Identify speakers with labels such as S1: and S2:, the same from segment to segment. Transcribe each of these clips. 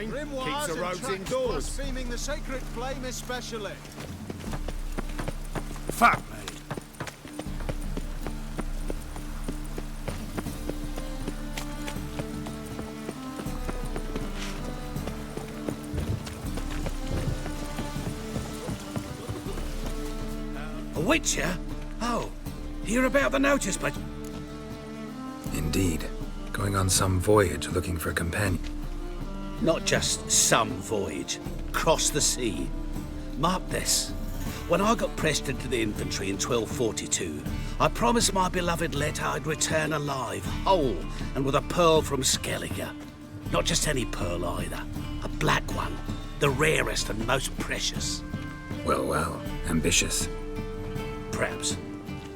S1: rain.
S2: Grimoires
S1: Keeps the
S2: and
S1: roads
S2: tracts
S1: indoors.
S2: blaspheming the sacred flame especially.
S1: Fuck me.
S3: A witcher? Oh, hear about the notice, but...
S4: Indeed. Going on some voyage looking for a companion.
S3: Not just some voyage. Cross the sea. Mark this. When I got pressed into the infantry in 1242, I promised my beloved Let I'd return alive, whole, and with a pearl from Skellige. Not just any pearl either. A black one. The rarest and most precious.
S4: Well, well. Ambitious.
S3: Perhaps.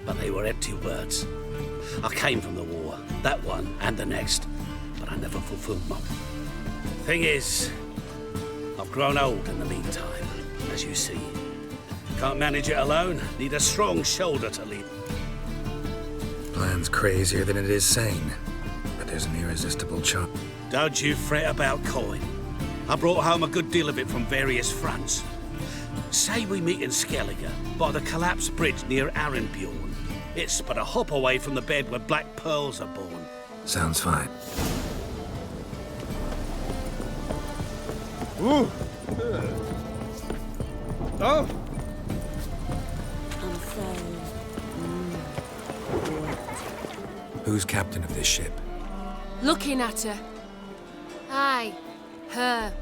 S3: But they were empty words. I came from the war, that one and the next, but I never fulfilled my... Thing is, I've grown old in the meantime, as you see. Can't manage it alone, need a strong shoulder to lead.
S4: Plan's crazier than it is sane, but there's an irresistible charm.
S3: Don't you fret about coin. I brought home a good deal of it from various fronts. Say we meet in Skellige, by the collapsed bridge near Arenbjorn. It's but a hop away from the bed where black pearls are born.
S4: Sounds fine.
S1: Ooh. Oh.
S4: Who's captain of this ship?
S5: Looking at her. Aye, her.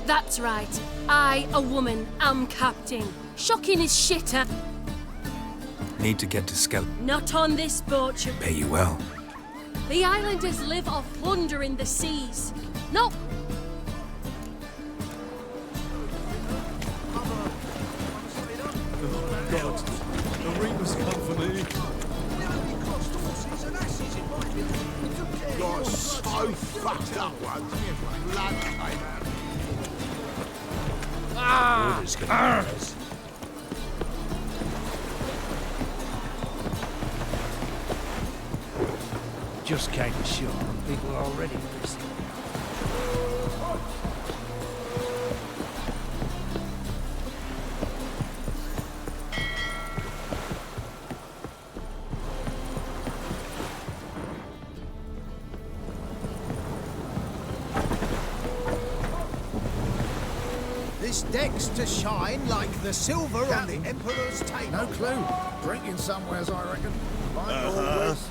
S5: That's right. I, a woman, am captain. Shocking as shit, huh?
S4: Need to get to Skel...
S5: Not on this boat, you...
S4: Pay you well.
S5: The islanders live off plunder in the seas. No...
S2: God, the reapers come for me.
S1: Got so fucked up once. Blood came out.
S6: Just came ashore and people are already missing.
S2: This deck's to shine like the silver on the Emperor's table.
S1: No clue. Drinking somewheres, I reckon. Like always.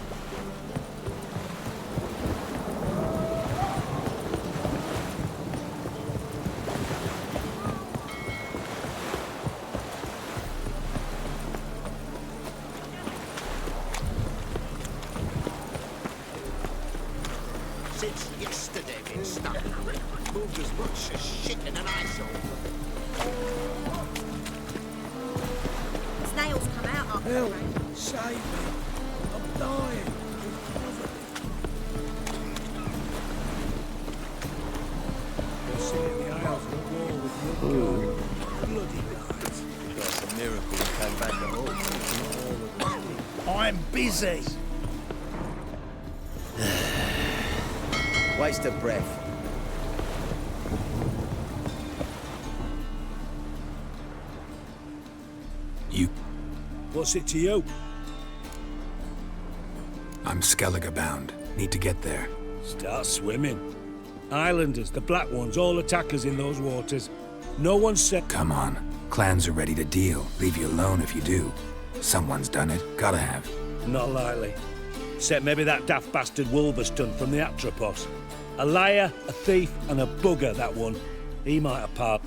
S2: Since yesterday been stuck. Moved as much as shit in an ice
S7: Snails come out after
S3: Help!
S7: the rain.
S3: Save me! I'm dying!
S6: They're sitting in the aisles of the wall with your bloody night.
S8: That's a miracle you came back at all.
S1: I'm busy.
S8: Waste of breath.
S4: You...
S6: What's it to you?
S4: I'm Skellige bound. Need to get there.
S6: Start swimming. Islanders, the black ones, all attackers in those waters. No one said...
S4: Come on. Clans are ready to deal. Leave you alone if you do. Someone's done it. Gotta have.
S6: Not likely. Except maybe that daft bastard Wolverston from the Atropos. A liar, a thief, and a bugger, that one. He might have part.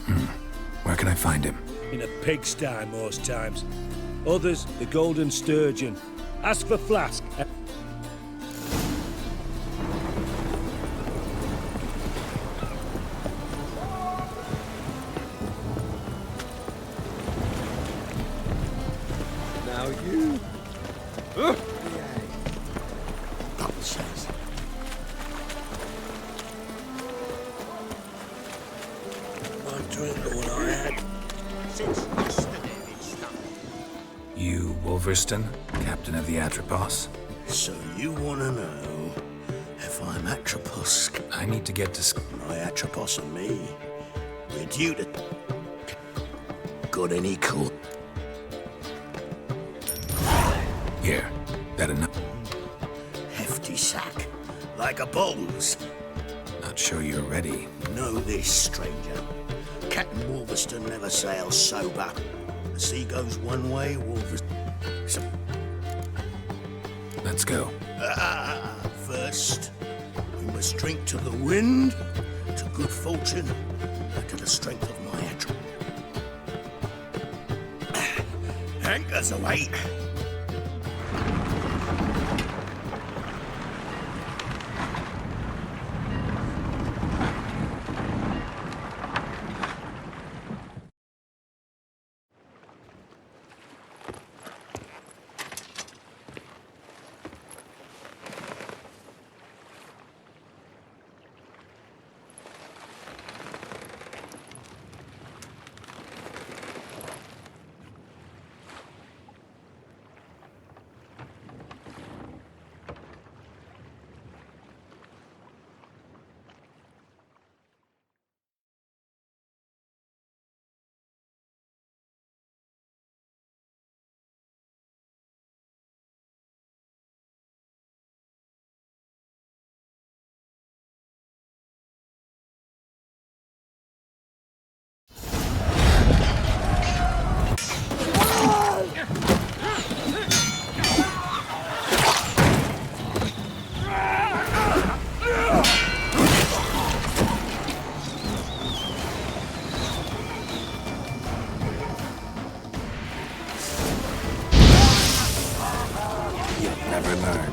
S4: Where can I find him?
S6: In a pigsty most times. Others, the Golden Sturgeon. Ask for Flask.
S1: Now you.
S3: Double chase. I drink all I had.
S2: Since yesterday been stuck.
S4: You, Wolverston, captain of the Atropos?
S3: So you want to know if I'm Atropos?
S4: I need to get to
S3: My Atropos and me, we're due to... Got any cool?
S4: Here, that enough?
S3: Hefty sack, like a bongs.
S4: Not sure you're ready.
S3: Know this, stranger. Captain Wolverston never sails sober. The sea goes one way, Wolverston... So,
S4: Let's go.
S3: first, we must drink to the wind, to good fortune, and to the strength of my Atropos. Anchors away.
S4: Never learned.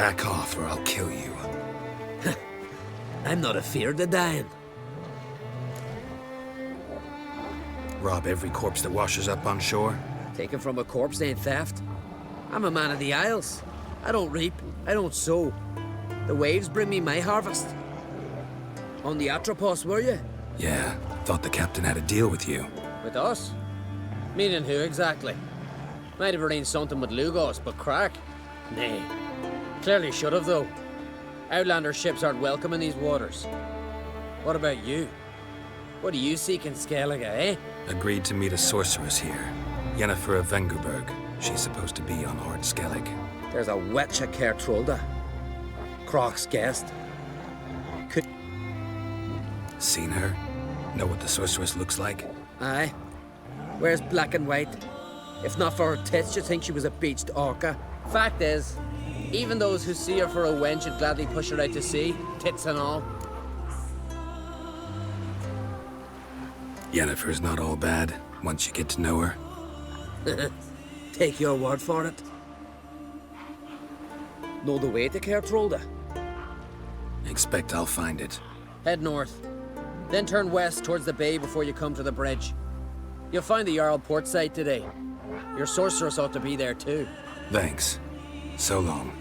S4: Back off or I'll kill you.
S7: I'm not afeard of dying.
S4: Rob every corpse that washes up on shore?
S7: Taken from a corpse ain't theft. I'm a man of the Isles. I don't reap, I don't sow. The waves bring me my harvest. On the Atropos, were you?
S4: Yeah, thought the captain had a deal with you.
S7: With us? Meaning who exactly? Might have arranged something with Lugos, but crack? Nay. Clearly should have, though. Outlander ships aren't welcome in these waters. What about you? What do you seek in Skellige, eh?
S4: Agreed to meet a sorceress here. Yennefer of Vengerberg. She's supposed to be on Hord Skellig.
S7: There's a witcher Kertrolda. Croc's guest. Could...
S4: Seen her? Know what the sorceress looks like?
S7: Aye. Wears black and white. If not for her tits, you'd think she was a beached orca. Fact is, even those who see her for a wench would gladly push her out to sea, tits and all.
S4: Yennefer's not all bad once you get to know her.
S7: Take your word for it. Know the way to Kertrolda?
S4: Expect I'll find it.
S7: Head north, then turn west towards the bay before you come to the bridge. You'll find the Jarl port site today. Your sorceress ought to be there too.
S4: Thanks. So long.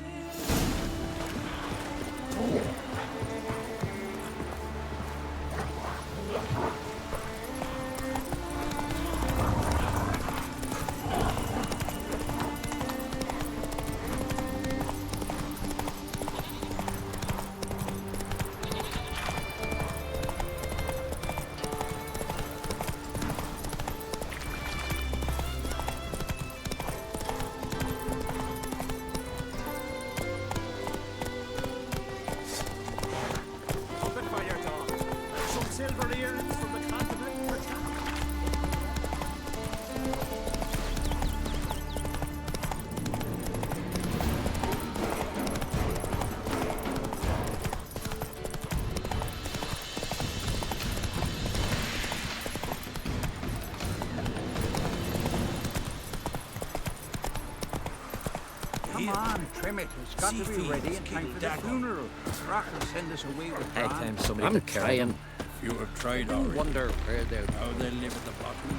S1: Come on, trim it. It's got to be ready in time for the funeral. Rock will send us away with
S7: Hey,
S1: Bran.
S7: somebody to crying.
S8: You have tried
S7: I
S8: already.
S7: wonder where they'll...
S8: How they live at the bottom.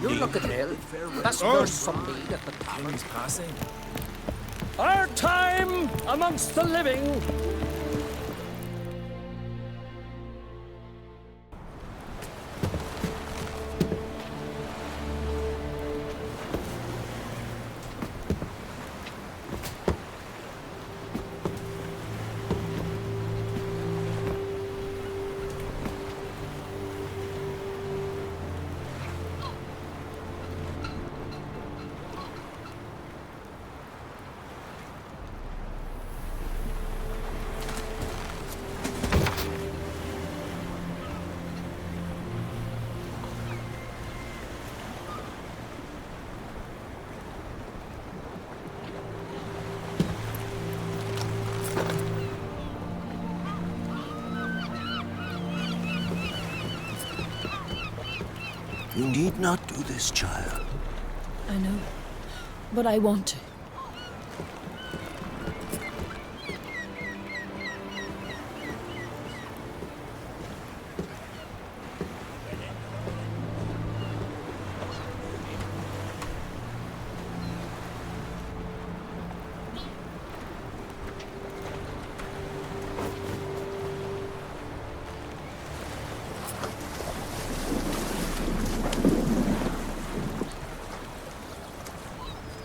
S7: You're looking ill. That's there's some need at the tavern's passing.
S6: Our time amongst the living.
S2: You need not do this, child.
S9: I know, but I want to.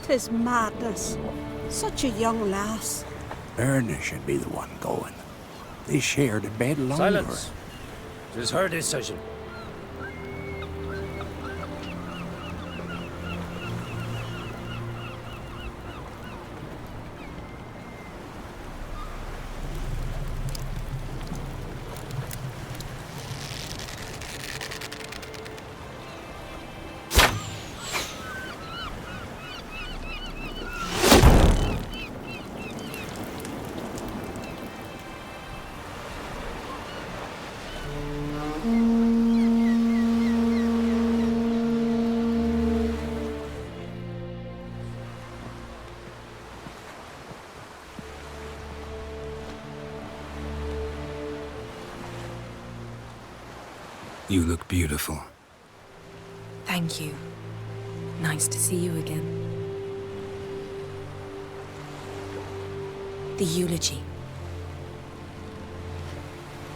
S10: Tis madness. Such a young lass.
S1: Erna should be the one going. They shared a bed longer.
S6: Silence. It is her decision.
S4: You look beautiful.
S9: Thank you. Nice to see you again. The eulogy.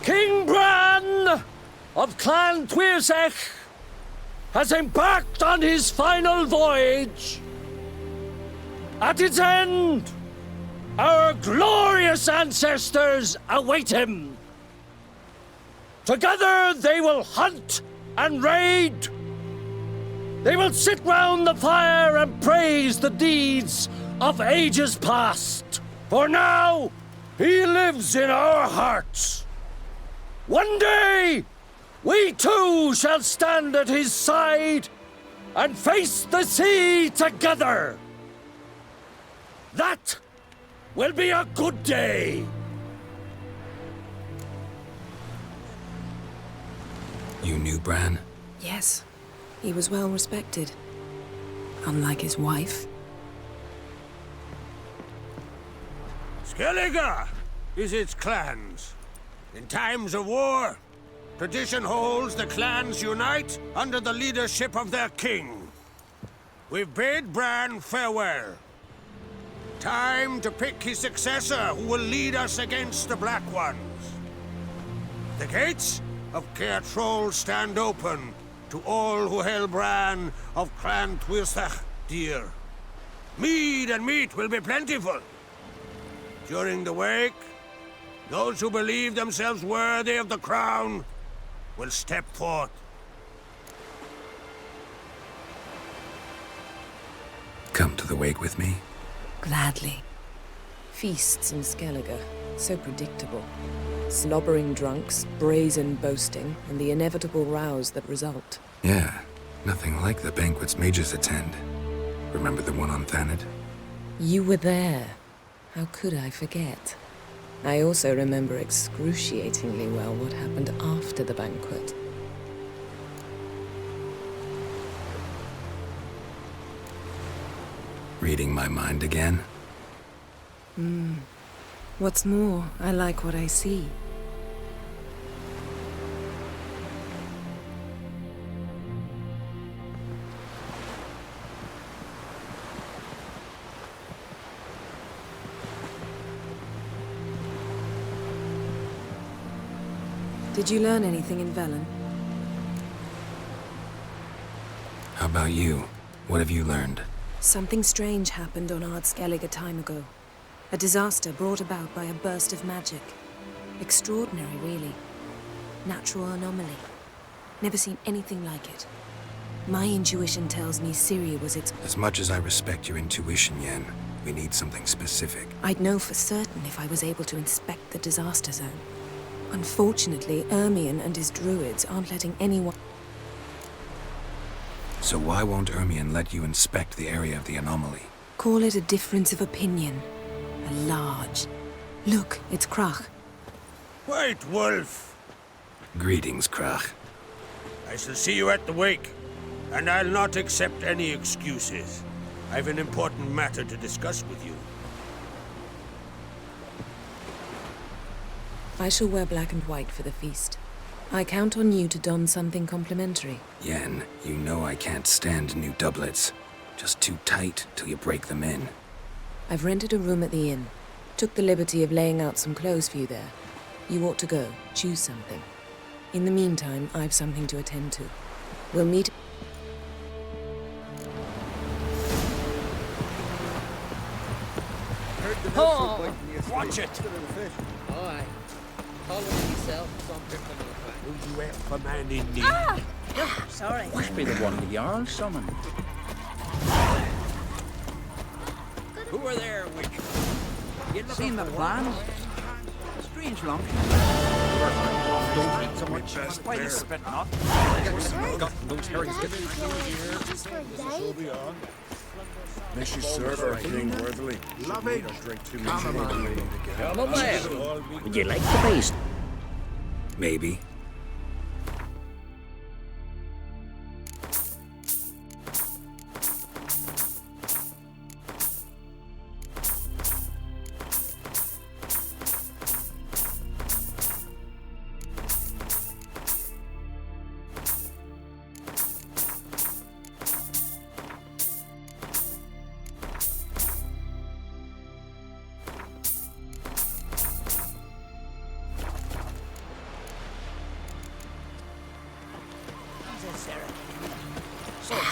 S6: King Bran of Clan Thuirsech has embarked on his final voyage. At its end, our glorious ancestors await him. Together they will hunt and raid. They will sit round the fire and praise the deeds of ages past. For now, he lives in our hearts. One day, we too shall stand at his side and face the sea together. That will be a good day.
S4: You knew Bran?
S9: Yes, he was well respected. Unlike his wife.
S6: Skellige is its clans. In times of war, tradition holds the clans unite under the leadership of their king. We've bade Bran farewell. Time to pick his successor who will lead us against the Black Ones. The gates of Caer Troll stand open to all who held Bran of Clan Twisach dear. Mead and meat will be plentiful. During the wake, those who believe themselves worthy of the crown will step forth.
S4: Come to the wake with me?
S9: Gladly.
S11: Feasts in Skellige, so predictable. Slobbering drunks, brazen boasting, and the inevitable rows that result.
S4: Yeah, nothing like the banquets mages attend. Remember the one on Thanedd?
S11: You were there. How could I forget? I also remember excruciatingly well what happened after the banquet.
S4: Reading my mind again?
S9: What's more, I like what I see. Did you learn anything in Velen?
S4: How about you? What have you learned?
S9: Something strange happened on Ard Skellige a time ago. A disaster brought about by a burst of magic. Extraordinary, really. Natural anomaly. Never seen anything like it. My intuition tells me Syria was its...
S4: As much as I respect your intuition, Yen, we need something specific.
S9: I'd know for certain if I was able to inspect the disaster zone. Unfortunately, Ermion and his druids aren't letting anyone...
S4: So why won't Ermion let you inspect the area of the anomaly?
S9: Call it a difference of opinion. A large. Look, it's Krach.
S6: White Wolf!
S4: Greetings, Krach.
S6: I shall see you at the wake, and I'll not accept any excuses. I've an important matter to discuss with you.
S9: I shall wear black and white for the feast. I count on you to don something complimentary.
S4: Yen, you know I can't stand new doublets. Just too tight till you break them in.
S9: I've rented a room at the inn. Took the liberty of laying out some clothes for you there. You ought to go. Choose something. In the meantime, I've something to attend to. We'll meet...
S1: Oh, watch it!
S7: Oh, aye. Call it yourself, some people in the back.
S6: Who's you for man in need?
S10: Sorry.
S1: Must be the one the Jarl summoned.
S6: Who are there, witch?
S1: You seen the plans? Strange lump. Don't eat so much. Why you spit not? Those herrings get
S8: Mrs. Server, King Worthily.
S2: Love it.
S8: Drink too much wine.
S7: Come on, man. Would you like the beast?
S4: Maybe.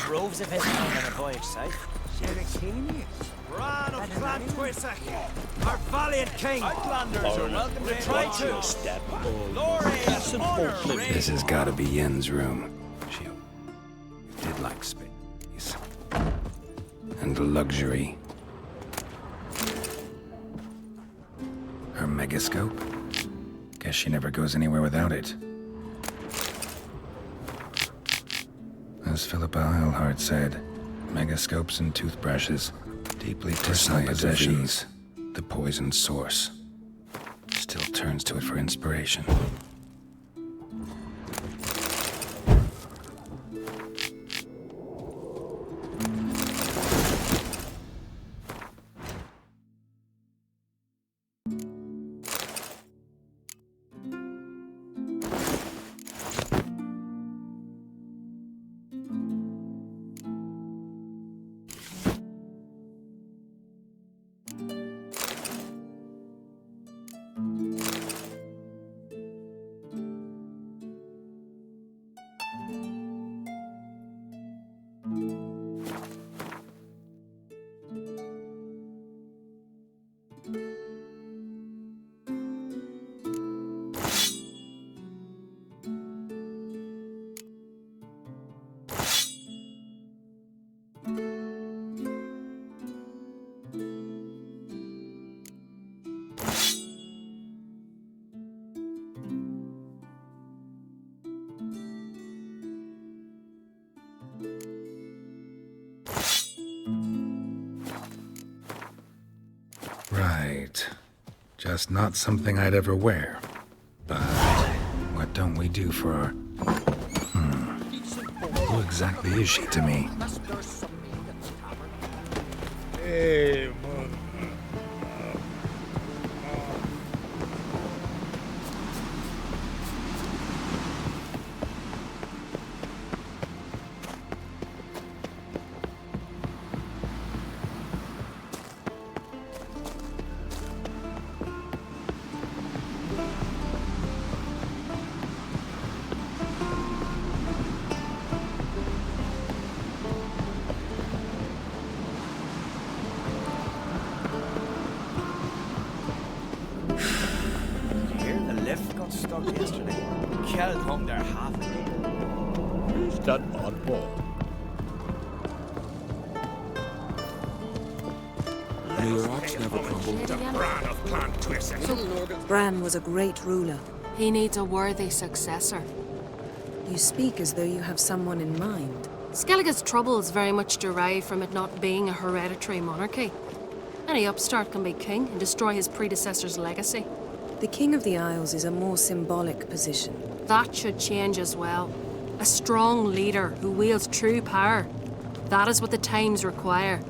S12: Droves of his on a voyage south.
S2: Bran of Clan Twisach, our valiant king. Outlanders are welcome to try to. Glory and honor reign.
S4: This has got to be Yen's room. She did like space. And luxury. Her megascope? Guess she never goes anywhere without it. As Philippa Eilhart said, megascopes and toothbrushes, deeply personal possessions, the poisoned source. Still turns to it for inspiration. Just not something I'd ever wear. But what don't we do for our... Who exactly is she to me?
S6: Hey, man.
S12: Stuck yesterday. Killed home there half a day.
S6: Who's that oddball?
S13: May your ox never crumble.
S9: Bran was a great ruler.
S5: He needs a worthy successor.
S9: You speak as though you have someone in mind.
S5: Skellige's troubles very much derive from it not being a hereditary monarchy. Any upstart can be king and destroy his predecessor's legacy.
S9: The King of the Isles is a more symbolic position.
S5: That should change as well. A strong leader who wields true power. That is what the times require.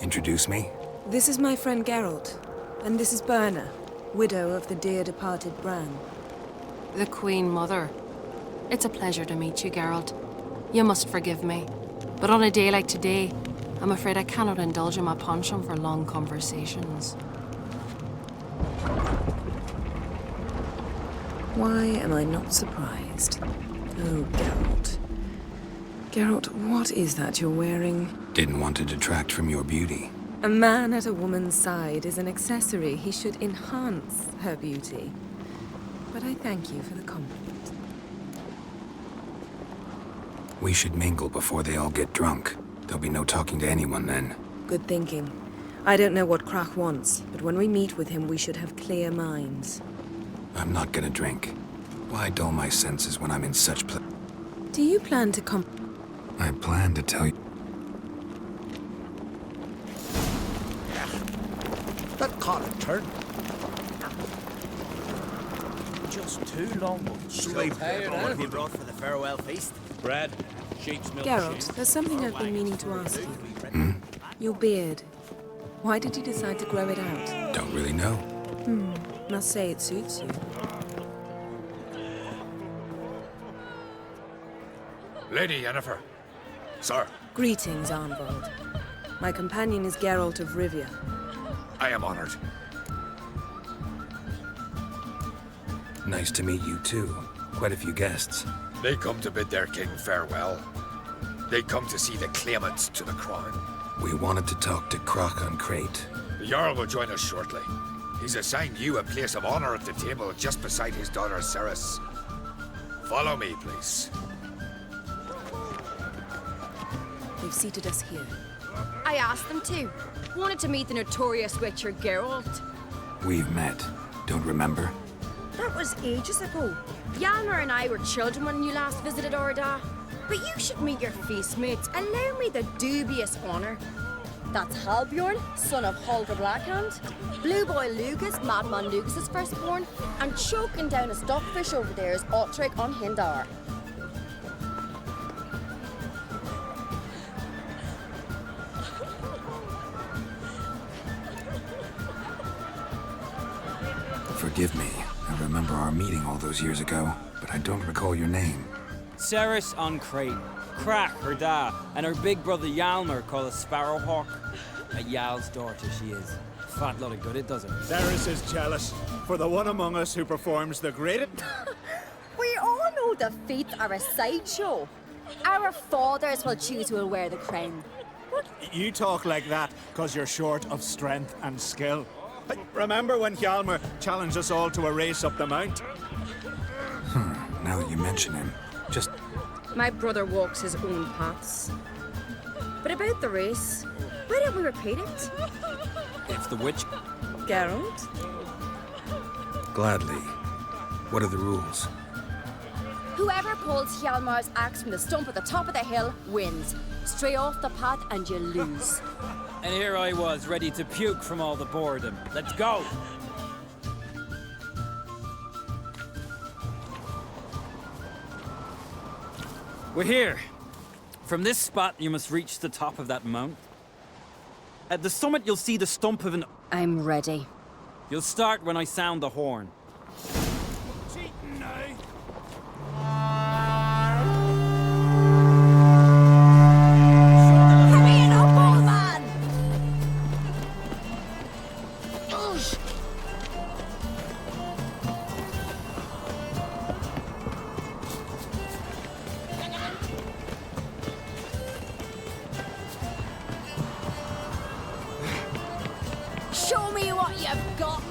S4: Introduce me?
S9: This is my friend Geralt, and this is Berna, widow of the dear departed Bran.
S5: The Queen Mother. It's a pleasure to meet you, Geralt. You must forgive me, but on a day like today, I'm afraid I cannot indulge in my penchant for long conversations.
S9: Why am I not surprised? Oh, Geralt. Geralt, what is that you're wearing?
S4: Didn't want to detract from your beauty.
S9: A man at a woman's side is an accessory. He should enhance her beauty. But I thank you for the compliment.
S4: We should mingle before they all get drunk. There'll be no talking to anyone then.
S9: Good thinking. I don't know what Krach wants, but when we meet with him, we should have clear minds.
S4: I'm not gonna drink. Why dull my senses when I'm in such
S9: Do you plan to
S4: I plan to tell you.
S6: That can't turn.
S12: Just too long.
S6: Sleep.
S12: What he brought for the farewell feast.
S6: Bread, sheep's milk.
S9: Geralt, there's something I've been meaning to ask you. Your beard. Why did you decide to grow it out?
S4: Don't really know.
S9: Must say it suits you.
S6: Lady Yennefer. Sir.
S9: Greetings, Arnvald. My companion is Geralt of Rivia.
S6: I am honored.
S4: Nice to meet you too. Quite a few guests.
S6: They come to bid their king farewell. They come to see the claimants to the crown.
S4: We wanted to talk to Krach on Crate.
S6: The Jarl will join us shortly. He's assigned you a place of honor at the table just beside his daughter Ceres. Follow me, please.
S9: They've seated us here.
S14: I asked them to. Wanted to meet the notorious witcher Geralt.
S4: We've met. Don't remember?
S14: That was ages ago. Hjalmar and I were children when you last visited Orda. But you should meet your feast mates. Allow me the dubious honor. That's Halbjorn, son of Holger Blackhand. Blue Boy Lugas, Madman Lugas' firstborn. And choking down a stockfish over there is Otric on Hindar.
S4: Forgive me. I remember our meeting all those years ago, but I don't recall your name.
S12: Ceres on Crate. Krach, her da, and her big brother Hjalmar called a Sparrowhawk. A Jarl's daughter she is. Fat lot of good it does her.
S2: Ceres is jealous for the one among us who performs the greatest.
S14: We all know the feats are a sideshow. Our fathers will choose who will wear the crown.
S2: You talk like that because you're short of strength and skill. Remember when Hjalmar challenged us all to a race up the mount?
S4: Now that you mention him, just...
S14: My brother walks his own paths. But about the race, why don't we repeat it?
S12: If the witch...
S9: Geralt?
S4: Gladly. What are the rules?
S14: Whoever pulls Hjalmar's axe from the stump at the top of the hill wins. Stray off the path and you lose.
S12: And here I was, ready to puke from all the boredom. Let's go! We're here. From this spot, you must reach the top of that mount. At the summit, you'll see the stump of an...
S14: I'm ready.
S12: You'll start when I sound the horn.
S2: Cheating now.
S14: Hurry it up, old man! Show me what you've got.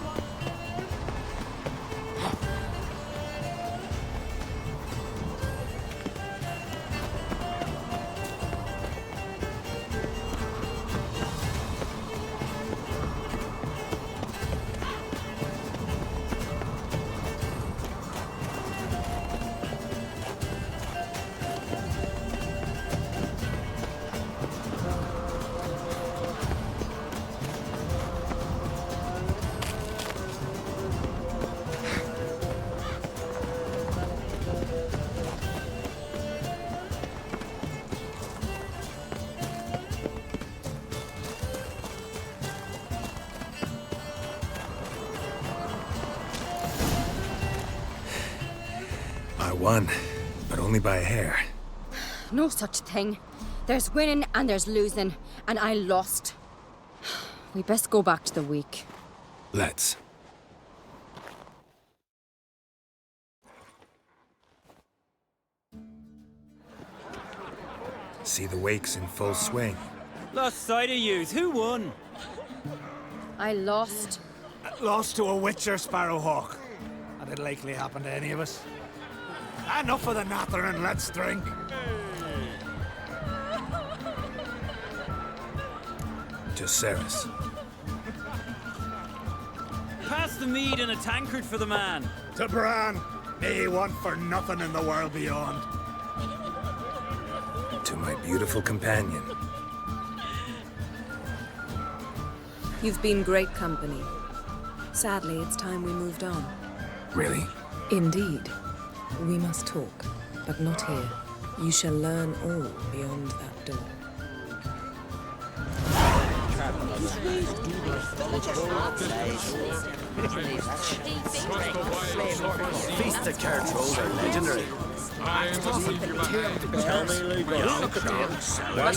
S4: I won, but only by a hair.
S14: No such thing. There's winning and there's losing, and I lost. We best go back to the week.
S4: Let's. See the wakes in full swing.
S12: Lost sight of yous. Who won?
S14: I lost.
S2: Lost to a witcher, Sparrowhawk. And it'll likely happen to any of us. Enough of the natter and let's drink.
S4: To Ceres.
S12: Pass the mead in a tankard for the man.
S2: To Bran. Me want for nothing in the world beyond.
S4: To my beautiful companion.
S9: You've been great company. Sadly, it's time we moved on.
S4: Really?
S11: Indeed. We must talk, but not here. You shall learn all beyond that door.
S3: Feast of Cartrolls are legendary. Tell me, why are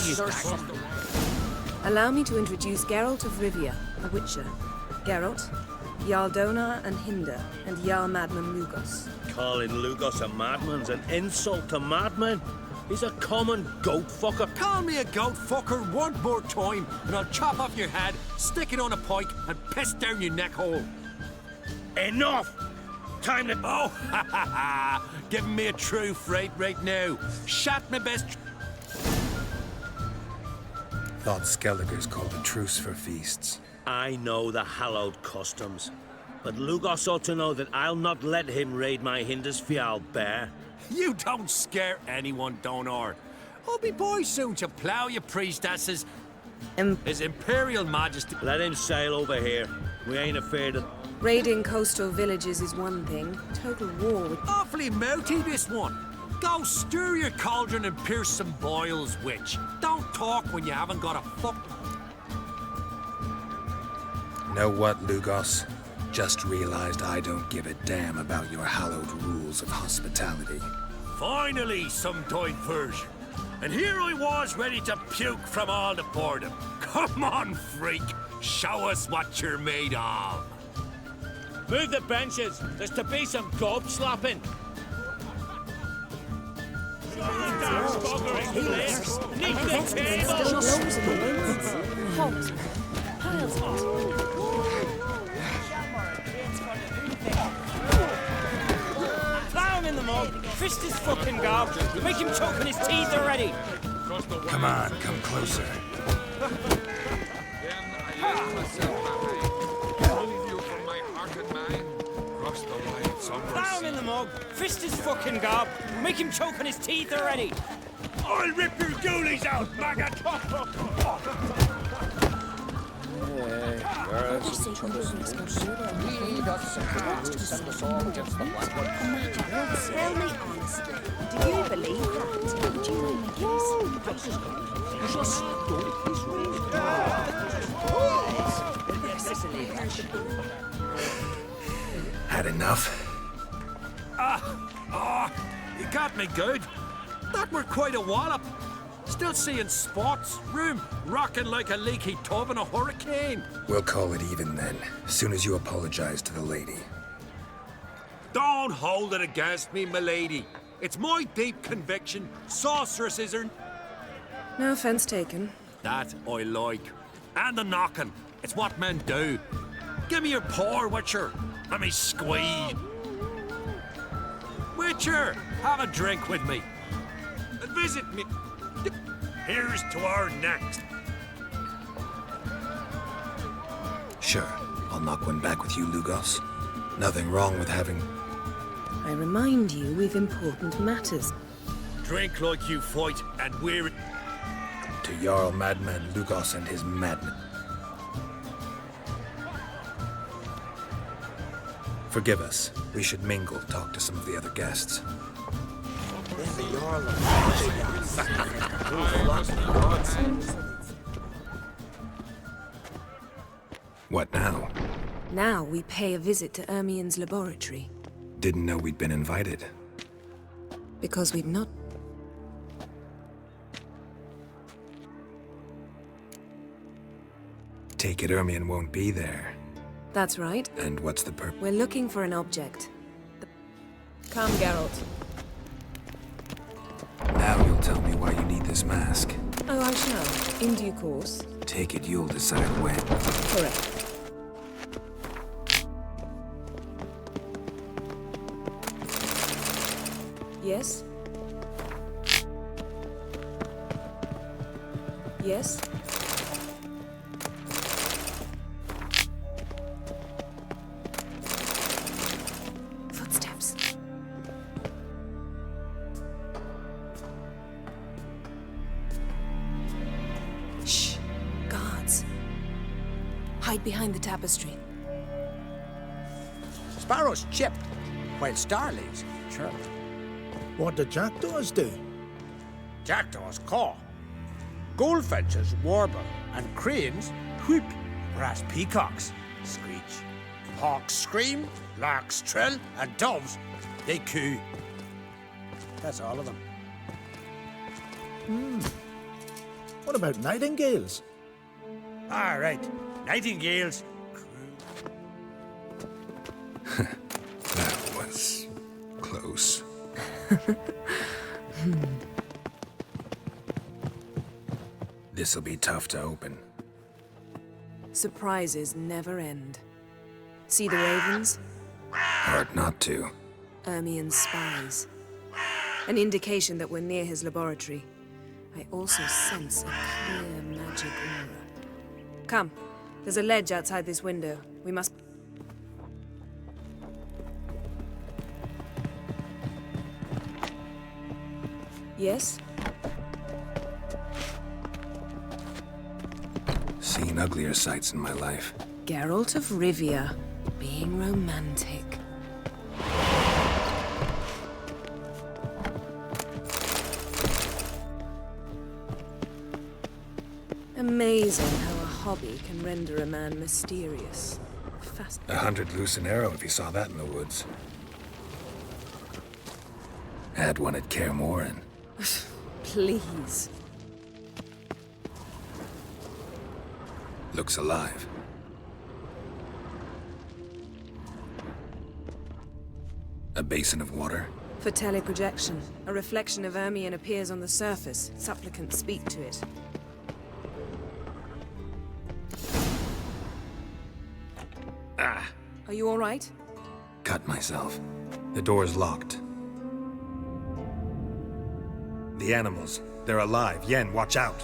S3: you...
S9: Allow me to introduce Geralt of Rivia, a witcher. Geralt, Jarl Donar and Hinder, and Jarl Madman Lugos.
S6: Calling Lugos a madman's an insult to madmen. He's a common goat fucker.
S15: Call me a goat fucker one more time, and I'll chop off your head, stick it on a pike, and piss down your neck hole.
S6: Enough! Time to...
S15: Oh, ha ha ha! Giving me a true fright right now. Shot my best...
S4: Thought Skelliger's called a truce for feasts.
S6: I know the hallowed customs, but Lugos ought to know that I'll not let him raid my Hindisfial bear.
S15: You don't scare anyone, Donar. Oh, me boy soon to plough your priestesses. His Imperial Majesty...
S6: Let him sail over here. We ain't afraid of...
S9: Raiding coastal villages is one thing. Total war with...
S15: Awfully mouthy, this one. Go stir your cauldron and pierce some boils, witch. Don't talk when you haven't got a fuck...
S4: Know what, Lugos? Just realized I don't give a damn about your hallowed rules of hospitality.
S15: Finally, some diversion. And here I was ready to puke from all the boredom. Come on, freak. Show us what you're made of.
S6: Move the benches. There's to be some gob slapping.
S12: Plow him in the mug. Fist his fucking gob. Make him choke on his teeth already.
S4: Come on, come closer.
S12: Plow him in the mug. Fist his fucking gob. Make him choke on his teeth already.
S15: I'll rip your ghoulies out, maggot!
S10: Tell me honestly, do you believe that? Would you mind
S4: Had enough?
S15: You got me good. That were quite a wallop. Still seeing spots, room rocking like a leaky tub in a hurricane.
S4: We'll call it even then, as soon as you apologize to the lady.
S15: Don't hold it against me, milady. It's my deep conviction sorceresses are...
S9: No offense taken.
S15: That I like. And the knocking. It's what men do. Give me your paw, Witcher. Let me squeeze. Witcher, have a drink with me. And visit me. Here's to our next.
S4: Sure, I'll knock one back with you, Lugos. Nothing wrong with having...
S9: I remind you we've important matters.
S15: Drink like you fight, and we're...
S4: To Jarl Madman Lugos and his madness. Forgive us. We should mingle, talk to some of the other guests. What now?
S9: Now we pay a visit to Ermien's laboratory.
S4: Didn't know we'd been invited.
S9: Because we've not...
S4: Take it Ermien won't be there.
S9: That's right.
S4: And what's the purpose?
S9: We're looking for an object. Come, Geralt.
S4: Now you'll tell me why you need this mask.
S9: Oh, I shall. In due course.
S4: Take it you'll decide when.
S9: Correct. Yes? Yes? Footsteps. Shh. Guards. Hide behind the tapestry.
S1: Sparrows chip, while starlings chirp.
S16: What do jackdaws do?
S1: Jackdaws caw. Goldfinches warble, and cranes whoop, whereas peacocks screech. Hawks scream, larks trill, and doves, they coo. That's all of them.
S16: What about nightingales?
S1: All right, nightingales.
S4: That was close. This'll be tough to open.
S9: Surprises never end. See the ravens?
S4: Hard not to.
S9: Ermien's spies. An indication that we're near his laboratory. I also sense a clear magic aura. Come, there's a ledge outside this window. We must... Yes?
S4: Seen uglier sights in my life.
S9: Geralt of Rivia, being romantic. Amazing how a hobby can render a man mysterious. Fascinating.
S4: 100 loose an arrow if you saw that in the woods. Had one at Kaer Morhen.
S9: Please.
S4: Looks alive. A basin of water.
S9: For teleprojection, a reflection of Ermien appears on the surface. Supplicants speak to it.
S4: Ah!
S9: Are you all right?
S4: Cut myself. The door's locked. The animals. They're alive. Yen, watch out.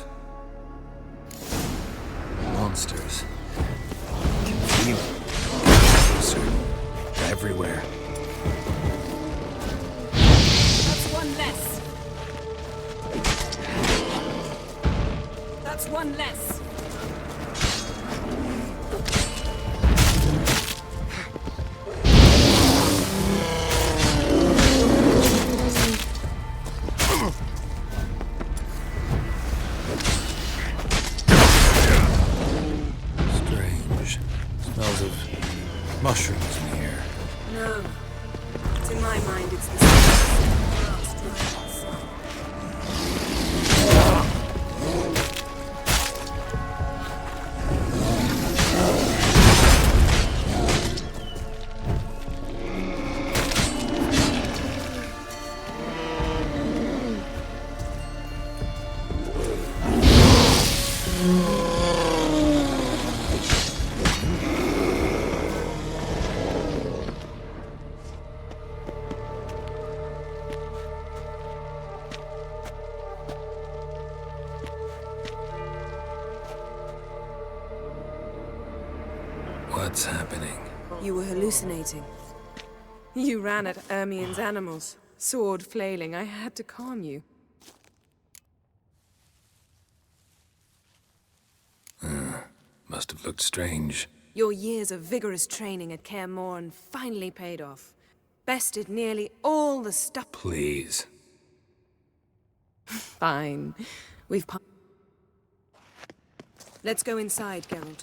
S4: Monsters. Can feel them. Closer. Everywhere.
S9: That's one less. That's one less. To my mind, it's the same.
S4: What's happening?
S9: You were hallucinating. You ran at Ermien's animals, sword flailing. I had to calm you.
S4: Must have looked strange.
S9: Your years of vigorous training at Kaer Morhen finally paid off. Bested nearly all the stuff.
S4: Please.
S9: Fine. Let's go inside, Geralt.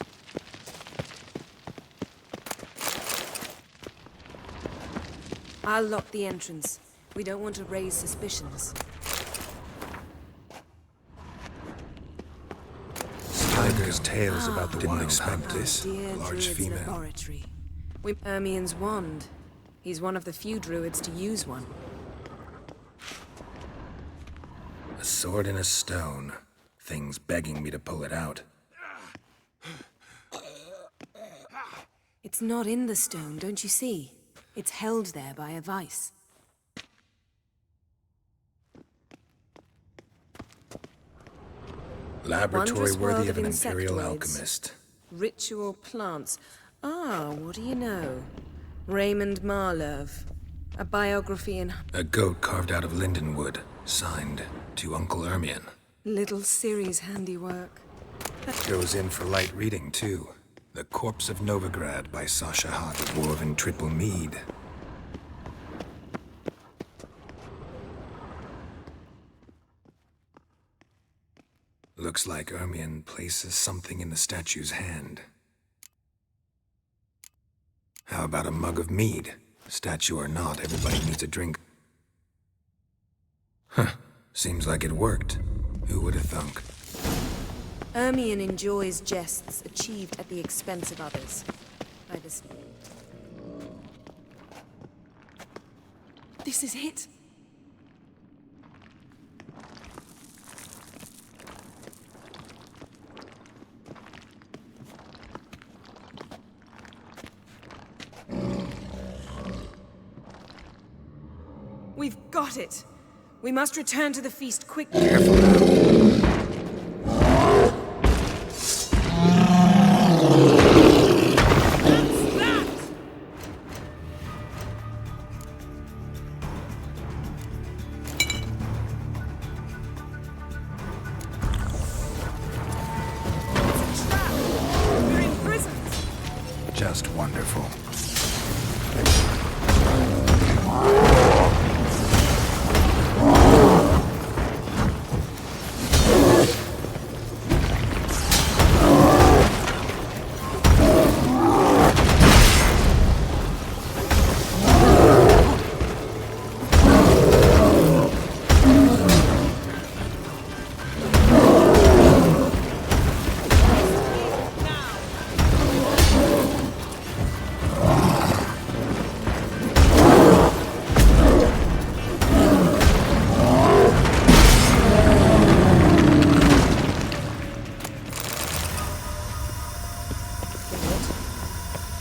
S9: I'll lock the entrance. We don't want to raise suspicions.
S4: Tiger's tales about the
S9: Didn't
S4: wild
S9: expect
S4: hunt.
S9: this.
S4: A large
S9: Druid's
S4: female.
S9: Laboratory. Ermien's wand. He's one of the few druids to use one.
S4: A sword in a stone. Thing's begging me to pull it out.
S9: It's not in the stone, don't you see? It's held there by a vice.
S4: Laboratory
S9: Wondrous world
S4: worthy of an
S9: insectoids.
S4: imperial alchemist.
S9: Ritual plants. Ah, what do you know? Raymond Marlove. A biography in...
S4: A goat carved out of lindenwood. Signed, to Uncle Ermion.
S9: Little Ciri's handiwork.
S4: Goes in for light reading, too. The Corpse of Novigrad by Sasha Hart, woven triple mead. Looks like Ermion places something in the statue's hand. How about a mug of mead? Statue or not, everybody needs a drink. Huh. Seems like it worked. Who would have thunk?
S9: Ermion enjoys jests achieved at the expense of others. By this... This is it. We've got it. We must return to the feast quickly.
S4: Careful now. Just wonderful.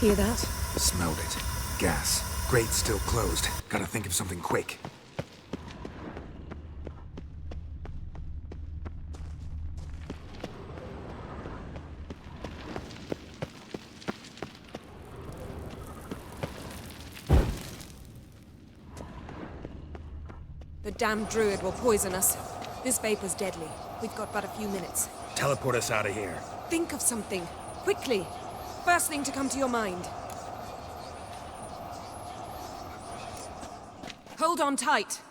S9: Hear that?
S4: Smelled it. Gas. Grate's still closed. Gotta think of something quick.
S9: The damned druid will poison us. This vapor's deadly. We've got but a few minutes.
S4: Teleport us out of here.
S9: Think of something. Quickly. First thing to come to your mind. Hold on tight.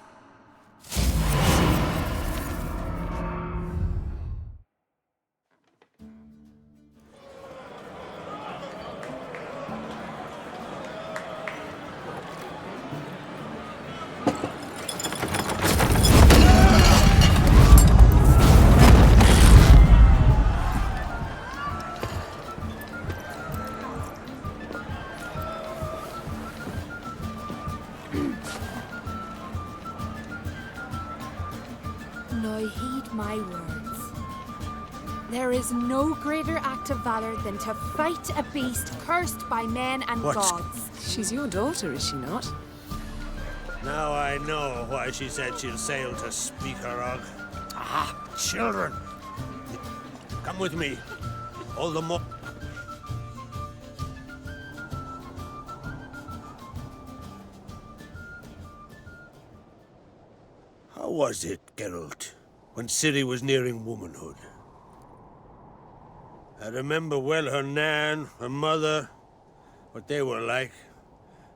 S17: Now heed my words. There is no greater act of valor than to fight a beast cursed by men and gods.
S11: She's your daughter, is she not?
S15: Now I know why she said she'll sail to Speakerog. Ah, children! Come with me. Hold them up. How was it, Geralt, when Ciri was nearing womanhood? I remember well her nan, her mother, what they were like.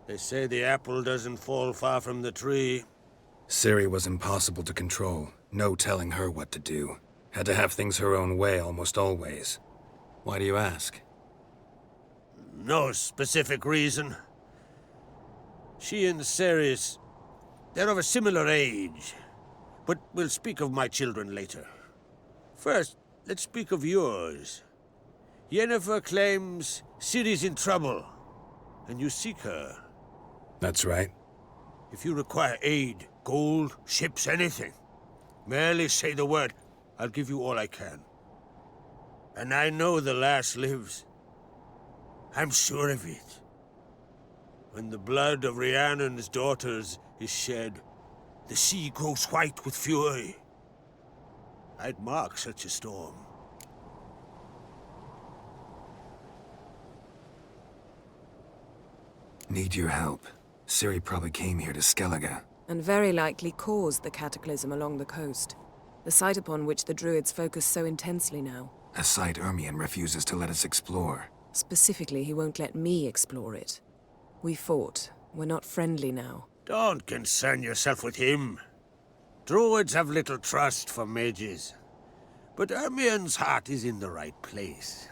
S15: They say the apple doesn't fall far from the tree.
S4: Ciri was impossible to control. No telling her what to do. Had to have things her own way almost always. Why do you ask?
S15: No specific reason. She and Ceres, they're of a similar age. But we'll speak of my children later. First, let's speak of yours. Yennefer claims Ciri's in trouble, and you seek her.
S4: That's right.
S15: If you require aid, gold, ships, anything, merely say the word. I'll give you all I can. And I know the lass lives. I'm sure of it. When the blood of Rhiannon's daughters is shed, the sea grows white with fury. I'd mark such a storm.
S4: Need your help. Ciri probably came here to Skellige.
S11: And very likely caused the cataclysm along the coast. The site upon which the Druids focus so intensely now.
S4: A site Ermion refuses to let us explore.
S11: Specifically, he won't let me explore it. We fought. We're not friendly now.
S15: Don't concern yourself with him. Druids have little trust for mages. But Ermion's heart is in the right place.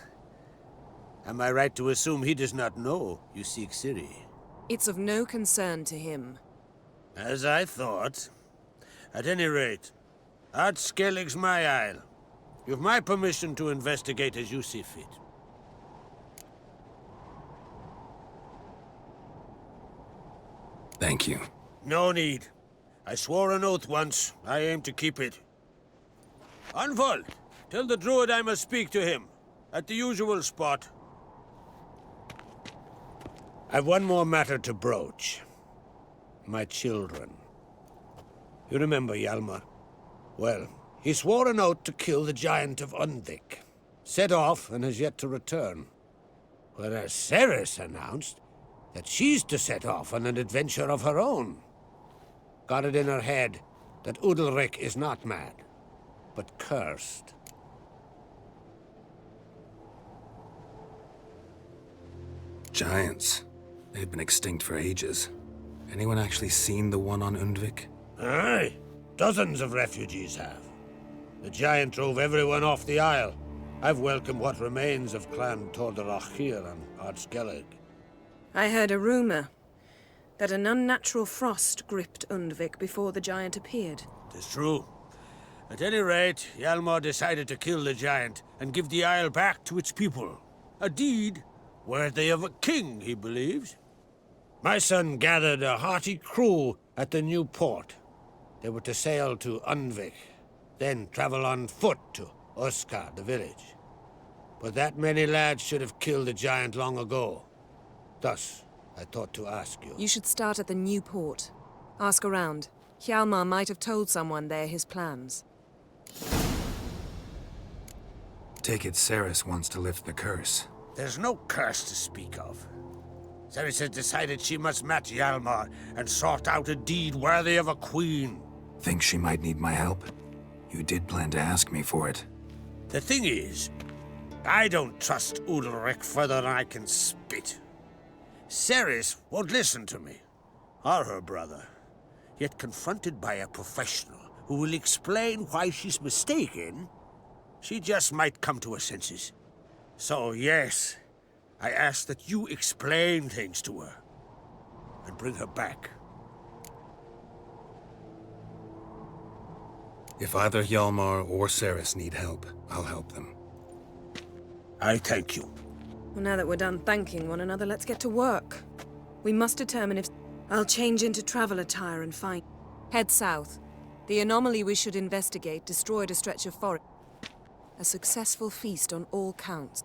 S15: Am I right to assume he does not know you seek Ciri?
S11: It's of no concern to him.
S15: As I thought. At any rate, Ard Skellig's my isle. You've my permission to investigate as you see fit.
S4: Thank you.
S15: No need. I swore an oath once. I aim to keep it. Unfold! Tell the druid I must speak to him. At the usual spot. I've one more matter to broach. My children. You remember Hjalmar? Well, he swore an oath to kill the giant of Undvik. Set off and has yet to return. Whereas Ceres announced that she's to set off on an adventure of her own. Got it in her head that Udalric is not mad, but cursed.
S4: Giants. They've been extinct for ages. Anyone actually seen the one on Undvik?
S15: Aye. Dozens of refugees have. The giant drove everyone off the isle. I've welcomed what remains of Clan Tordarach here on Ard Skellig.
S11: I heard a rumor that an unnatural frost gripped Undvik before the giant appeared.
S15: Tis true. At any rate, Hjalmar decided to kill the giant and give the isle back to its people. A deed worthy of a king, he believes. My son gathered a hearty crew at the new port. They were to sail to Undvik, then travel on foot to Oskar, the village. But that many lads should have killed the giant long ago. Thus, I thought to ask you.
S11: You should start at the new port. Ask around. Hjalmar might have told someone there his plans.
S4: Take it Ceres wants to lift the curse.
S15: There's no curse to speak of. Ceres has decided she must match Hjalmar and sort out a deed worthy of a queen.
S4: Think she might need my help? You did plan to ask me for it.
S15: The thing is, I don't trust Udalric further than I can spit. Ceres won't listen to me, or her brother. Yet confronted by a professional who will explain why she's mistaken, she just might come to her senses. So yes, I ask that you explain things to her and bring her back.
S4: If either Hjalmar or Ceres need help, I'll help them.
S15: I thank you.
S11: Well, now that we're done thanking one another, let's get to work. We must determine if... I'll change into travel attire and find... Head south.
S9: The anomaly we should investigate destroyed a stretch of forest. A successful feast on all counts.